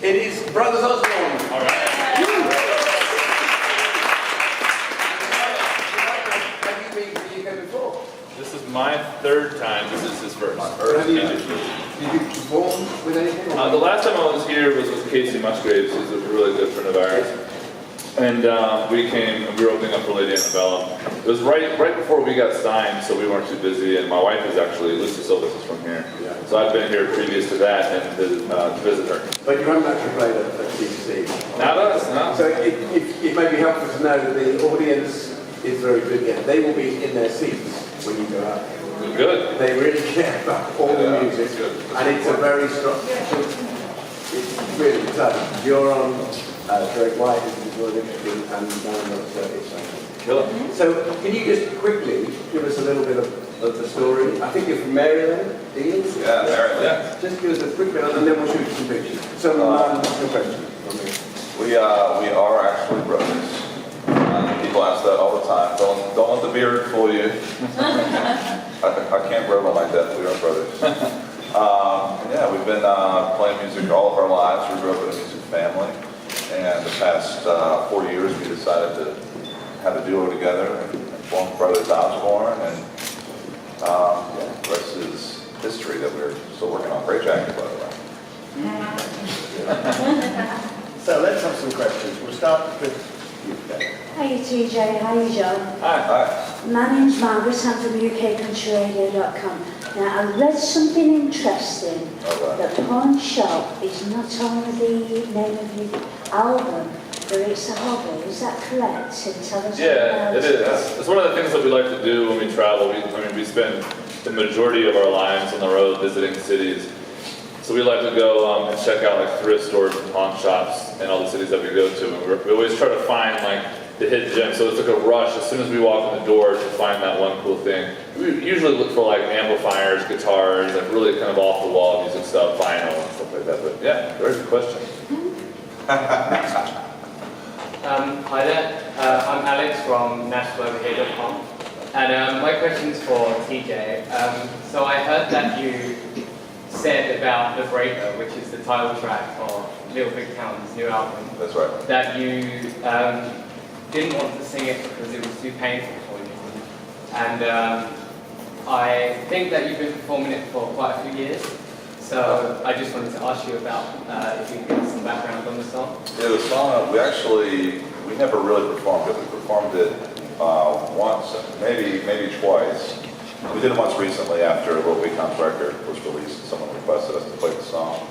It is Brothers Osborne. All right. Have you been to the UK before? This is my third time. This is his first. Have you, did you perform with anything? The last time I was here was with Casey Musgraves, who's a really good friend of ours. And we came, and we were opening up for Lady Annabella. It was right before we got signed, so we weren't too busy. And my wife is actually, Lucy Silvas is from here. Yeah. So I've been here previous to that and to visit her. But you haven't actually played at C2C. Not us, no. So it may be helpful to know that the audience is very good here. They will be in their seats when you go out. Good. They really care about all the music. Good. And it's a very strong, it's really tough. You're on Drake White, and Kill it. so can you just quickly give us a little bit of the story? I think you're from Maryland, Deals? Yeah, Maryland. Yeah. Just give us a quick bit, and then we'll shoot some pictures. So, some questions from me. We are actually brothers. People ask that all the time. Don't let the beard fool you. I can't grow by my death. We are brothers. Yeah, we've been playing music all of our lives. We grew up in a music family. And the past 4 years, we decided to have a duo together and form Brothers Osborne. And the rest is history that we're still working on. Great jacket, by the way. So let's have some questions. We'll start with you, Dave. Hi TJ, hi John. Hi. My name's Margaret, I'm from UKCountryRadio.com. Now I read something interesting, that Pawn Shop is not only the name of your album, but it's a hobby, is that correct? And tell us Yeah, about it is. It's one of the things that we like to do when we travel. We spend the majority of our lives on the road visiting cities. So we like to go and check out like thrift stores and pawn shops in all the cities that we go to. And we always try to find like the hidden gem. So it's like a rush as soon as we walk in the door to find that one cool thing. We usually look for like amplifiers, guitars, like really kind of off the wall music stuff, vinyl and stuff like that. But yeah, very good question. Hi there, I'm Alex from NashvilleOverHere.com, and my question's for TJ. So I heard that you said about The Breaker, which is the title track of Little Big Town's new album, That's right. that you didn't want to sing it because it was too painful for you. And I think that you've been performing it for quite a few years. So I just wanted to ask you about if you could give us some background on the song. Yeah, the song, we never really performed it. We performed it once, maybe twice. We did it once recently after Little Big Town's record was released and someone requested us to play the song.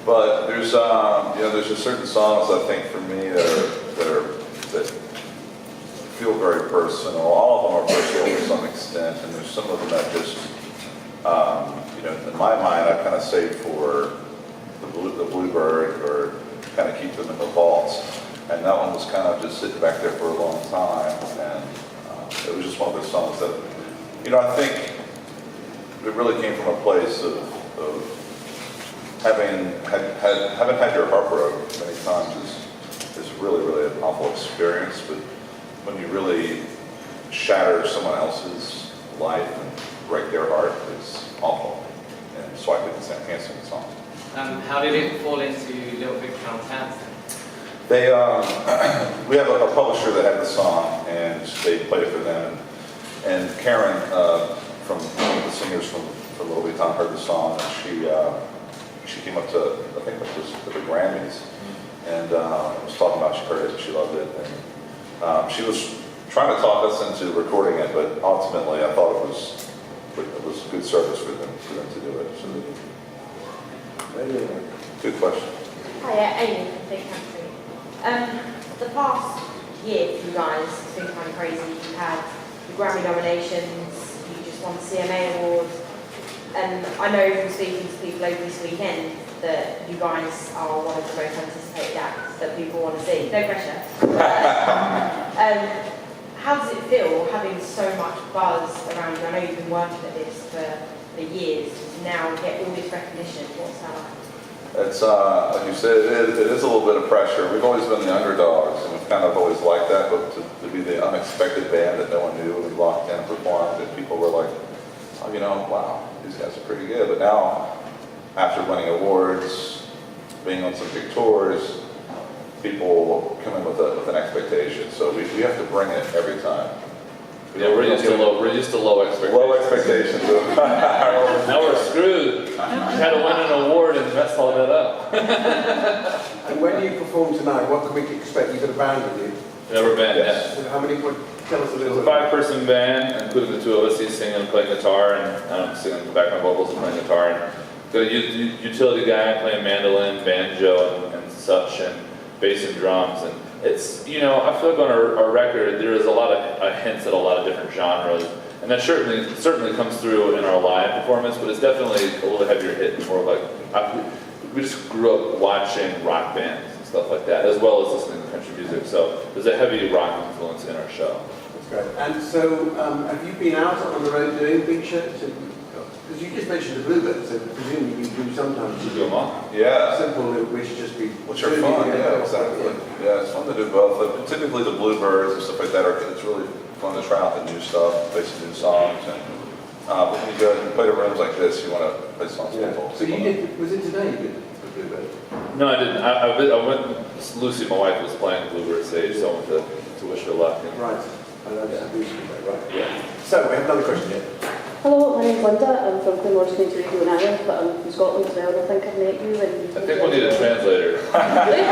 But there's just certain songs I think for me that feel very personal. All of them are personal to some extent, and there's some of them that just, in my mind, I kind of save for the Bluebird or kind of keep them in the vaults. And that one was kind of just sitting back there for a long time, and it was just one of those songs that, I think it really came from a place of having had your heart broken many times is really, really an awful experience. But when you really shatter someone else's life and break their heart, it's awful. And so I couldn't sing the song. How did it fall into Little Big Town's hands? They, we have a publisher that had the song, and they played it for them. And Karen, from one of the singers from Little Big Town, heard the song, and she came up to, I think it was the Grammys, and was talking about she heard it and she loved it. And she was trying to talk us into recording it, but ultimately I thought it was good service for them to do it. So, good question. Hiya, Amy from Big Country. The past year for you guys has been kind of crazy. You've had the Grammy nominations, you just won the CMA Award, and I know from speaking to people over this weekend that you guys are one of the most anticipated acts that people want to see. No pressure. How does it feel having so much buzz around you? I know you've been working at this for years, to now get all this recognition. What's that like? It's, like you said, it is a little bit of pressure. We've always been the underdogs, and we've kind of always liked that, but to be the unexpected band that no one knew, we walked in and performed, and people were like, wow, these guys are pretty good. But now, after winning awards, being on some big tours, people come in with an expectation. So we have to bring it every time. Yeah, we're used to low expectations. Low expectations. Now we're screwed. We had to win an award and mess all that up. And when you perform tonight, what can we expect? You've got a band with you? Never been, Yes. So how many? Tell us a little It's a bit. 5-person band, including the two of us. He's singing and playing guitar, and I'm singing background vocals and playing guitar. And got a utility guy playing mandolin, banjo, and such, and bass and drums. And it's, I feel like on our record there is a lot of hints at a lot of different genres, and that certainly comes through in our live performance. But it's definitely a little heavier hit, more like we just grew up watching rock bands and stuff like that, as well as listening to country music. So there's a heavy rock influence in our show. That's great. And so, have you been out on the road doing big shows? Because you just mentioned the Bluebirds, so presumably you do sometimes. You do them all? Yeah. Simple, which just be. Which are fun, yeah, exactly. Yeah, it's fun to do both. But typically the Bluebirds and stuff like that it's really fun to try out the new stuff, play some new songs. And but when you go and play to rooms like this, you want to play songs Yeah. people. So you did, was it today you did the Bluebird? No, I didn't. I went. Lucy, my wife, was playing the Bluebird stage, so I went to wish her luck. And, Right. I know that's the Bluebird, right? yeah. So we have another question here. Hello, my name's Linda. I'm from Glenmore Community Radio in Ireland, but I'm from Scotland as well. I think I've met you. And I think we'll need a translator. Anybody?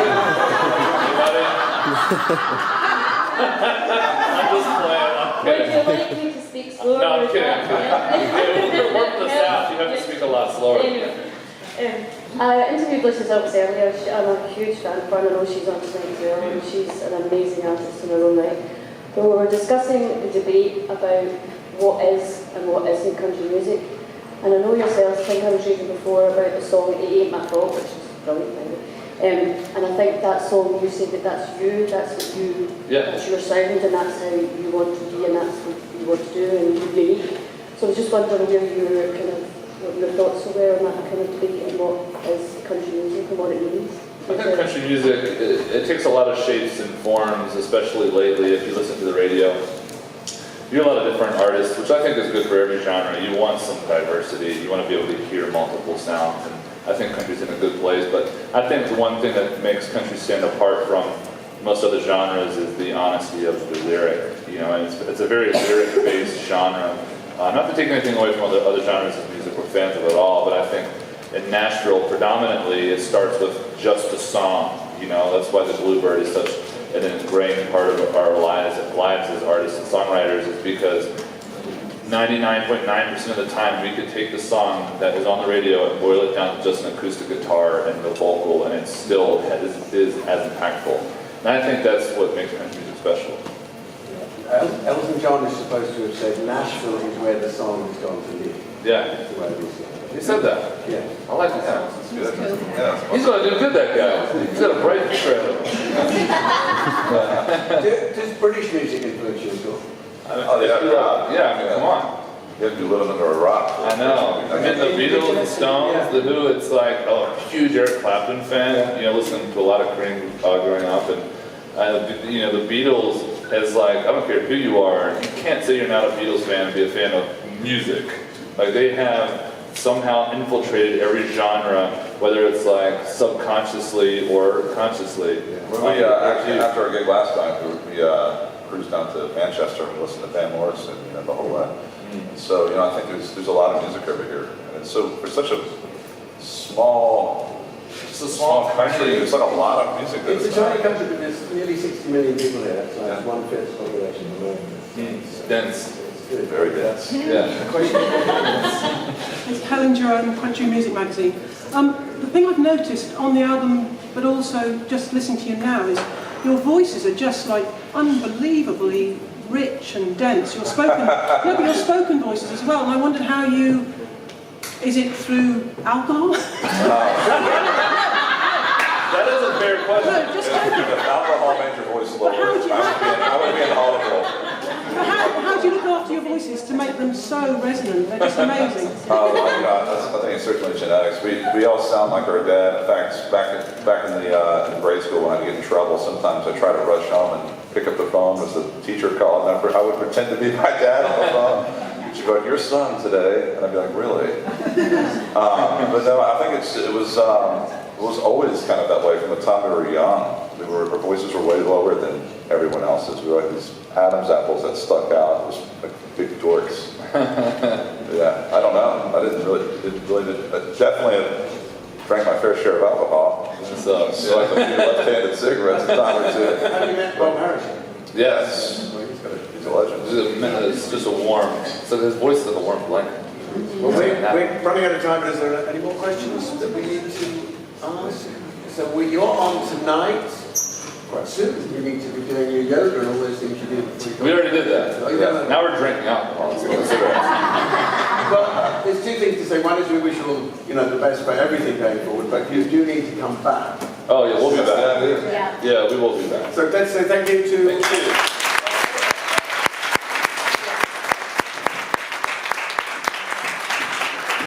I'm just playing. I'm Would kidding. you like me to speak slower? No, I'm kidding. We'll work this out. You have to speak a lot slower. I interviewed Lucy Zilks earlier. I'm a huge fan of her, and I know she's on tonight as well, and she's an amazing artist in her own right. But we were discussing the debate about what is and what isn't country music. And I know yourself, I think I was reading before about the song It Ain't My Fault, which is brilliant, by the way. And I think that song, you said that that's you, that's your sound, and that's how you want to be, and that's what you want to do, and you're unique. So I was just wondering what your thoughts were on that kind of debate, and what is country music and what it means. I think country music, it takes a lot of shapes and forms, especially lately if you listen to the radio. You hear a lot of different artists, which I think is good for every genre. You want some diversity. You want to be able to hear multiple sounds, and I think country's in a good place. But I think the one thing that makes country stand apart from most other genres is the honesty of the lyric. And it's a very lyric-based genre. Not to take anything away from other genres of music, we're fans of it all, but I think in Nashville, predominantly, it starts with just a song. That's why the Bluebird is such an ingrained part of our lives as artists and songwriters, is because 99.9% of the time we could take the song that is on the radio and boil it down to just an acoustic guitar and the vocal, and it still is as impactful. And I think that's what makes country music special. Elton John is supposed to have said Nashville is where the song has gone to live. Yeah, That's the way it is. he said that. Yeah. I like that. That's good. Yeah. He's going to do good, that guy. He's got a bright future ahead of him. Does British music influence you at all? Oh, yeah. Yeah, I mean, come on. You have to be living under a rock. I know. I mean, the Beatles, the Stones, the Who, it's like, a huge Eric Clapton fan, listening to a lot of Cream growing up, and, the Beatles is like, I don't care who you are, you can't say you're not a Beatles fan and be a fan of music. Like, they have somehow infiltrated every genre, whether it's like subconsciously or consciously. When we, actually, after our gig last time, we cruised down to Manchester and listened to Van Morrison, the whole way. So, I think there's a lot of music over here. And so, for such a small country, there's like a lot of music. It's a tiny country, but there's nearly 60 million people here. That's like 1/5 the population of America. Dense. It's good. Very dense. Yeah. It's Helen Jerome, Country Music Magazine. The thing I've noticed on the album, but also just listening to you now, is your voices are just like unbelievably rich and dense. Your spoken, but your spoken voices as well. And I wondered how you, is it through alcohol? That is a fair question. No, just Alcohol made your voice lower. I would be inaudible. how do you look after your voices to make them so resonant? They're just amazing. Oh my God, I think it's certainly genetics. We all sound like our dad. In fact, back in the grade school when I'd get in trouble, sometimes I'd try to rush home and pick up the phone as the teacher called number. I would pretend to be my dad on the phone. She'd go, "Your son today," and I'd be like, "Really?" But no, I think it was. It was always kind of that way from the time we were young. Our voices were way lower than everyone else's. We were like these Adam's apples that stuck out. It was like big dorks. Yeah, I don't know. I definitely drank my fair share of alcohol. So I could do left-handed cigarettes a time or two. Have you met Bob Harrison? Yes. He's a legend. It's just a warm, so his voice is like a warm blanket. Well, we're running out of time, but is there any more questions that we need to ask? So you're on tonight, quite soon. You need to be doing your yoga and all those things you did before you We already did that. Oh, yeah. Now we're drinking alcohol. Let's go cigarettes. Well, there's two things to say. One is we wish you all, the best for everything going forward, but you do need to come back. Oh yeah, we'll be back. Yeah. Yeah, we will be back. So let's say thank you to... Thank you.